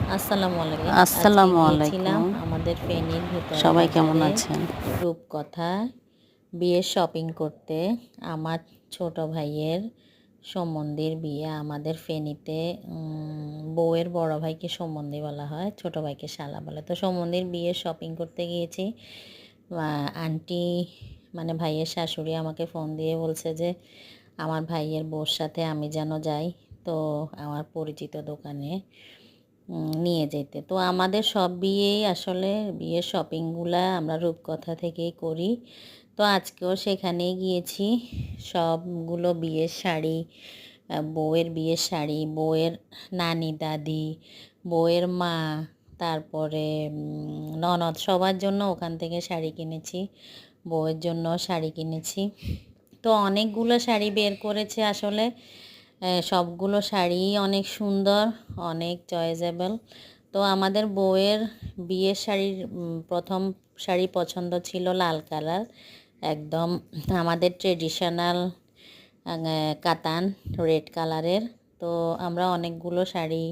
আজকে আসসালামু গিয়েছিলাম আলাইকুম। আমাদের ফেনীর ভিতরে সবাই কেমন বাজারে আছেন? রূপকথা বিয়ের শপিং করতে। আমার ছোট ভাইয়ের সম্বন্ধীর বিয়ে আমাদের ফেনীতে। বউয়ের বড় ভাইকে সম্বন্ধী বলা হয়, ছোট ভাইকে শালা বলে। তো সম্বন্ধীর বিয়ের শপিং করতে গিয়েছি। আন্টি মানে ভাইয়ের শাশুড়ি আমাকে ফোন দিয়ে বলছে যে আমার ভাইয়ের বউর সাথে আমি যেন যাই, তো আমার পরিচিত দোকানে নিয়ে যেতে। তো আমাদের সব বিয়েই আসলে বিয়ের শপিংগুলা আমরা রূপকথা থেকেই করি। তো আজকেও সেখানেই গিয়েছি। সবগুলো বিয়ের শাড়ি, বউয়ের বিয়ের শাড়ি, বউয়ের নানি দাদি, বউয়ের মা, তারপরে ননদ, সবার জন্য ওখান থেকে শাড়ি কিনেছি। বউয়ের জন্য শাড়ি কিনেছি। তো অনেকগুলো শাড়ি বের করেছে আসলে। সবগুলো শাড়ি অনেক সুন্দর, অনেক চয়েজেবল। তো আমাদের বউয়ের বিয়ের শাড়ির প্রথম শাড়ি পছন্দ ছিল লাল কালার, একদম আমাদের ট্রেডিশনাল কাতান রেড কালারের। তো আমরা অনেকগুলো শাড়ি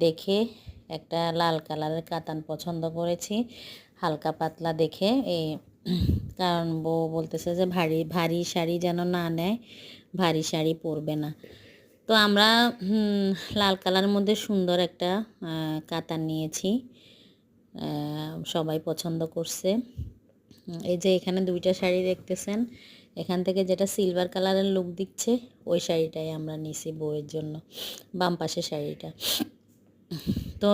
দেখে একটা লাল কালারের কাতান পছন্দ করেছি, হালকা পাতলা দেখে। কারণ বউ বলতেছে যে ভারী ভারী শাড়ি যেন না নেয়, ভারী শাড়ি পরবে না। তো আমরা লাল কালারের মধ্যে সুন্দর একটা কাতান নিয়েছি, সবাই পছন্দ করছে। এই যে এখানে দুইটা শাড়ি দেখতেছেন, এখান থেকে যেটা সিলভার কালারের লুক দিচ্ছে ওই শাড়িটাই আমরা নিছি বউয়ের জন্য, বাম পাশের শাড়িটা। তো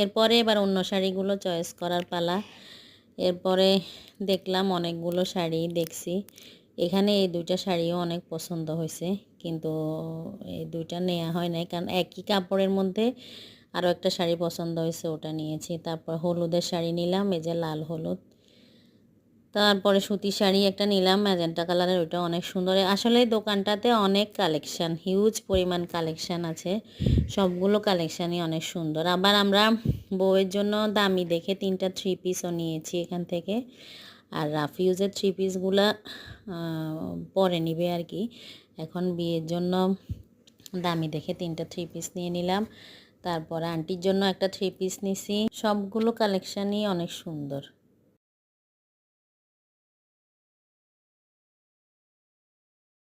এরপরে এবার অন্য শাড়িগুলো চয়েস করার পালা। এরপরে দেখলাম অনেকগুলো শাড়ি দেখছি, এখানে এই দুইটা শাড়িও অনেক পছন্দ হয়েছে, কিন্তু এই দুইটা নেওয়া হয় নাই, কারণ একই কাপড়ের মধ্যে আরও একটা শাড়ি পছন্দ হয়েছে, ওটা নিয়েছি। তারপর হলুদের শাড়ি নিলাম, এই যে লাল হলুদ। তারপরে সুতির শাড়ি একটা নিলাম ম্যাজেন্টা কালারের, ওইটা অনেক সুন্দর। আসলে এই দোকানটাতে অনেক কালেকশান, হিউজ পরিমাণ কালেকশান আছে, সবগুলো কালেকশানই অনেক সুন্দর। আবার আমরা বউয়ের জন্য দামি দেখে 3টা 3 পিসও নিয়েছি এখান থেকে। আর রাফিউজের 3 পিসগুলো পরে নিবে আর কি, এখন বিয়ের জন্য দামি দেখে 3টা 3 পিস নিয়ে নিলাম। তারপরে আন্টির জন্য একটা 3 পিস নিছি। সবগুলো কালেকশানই অনেক সুন্দর।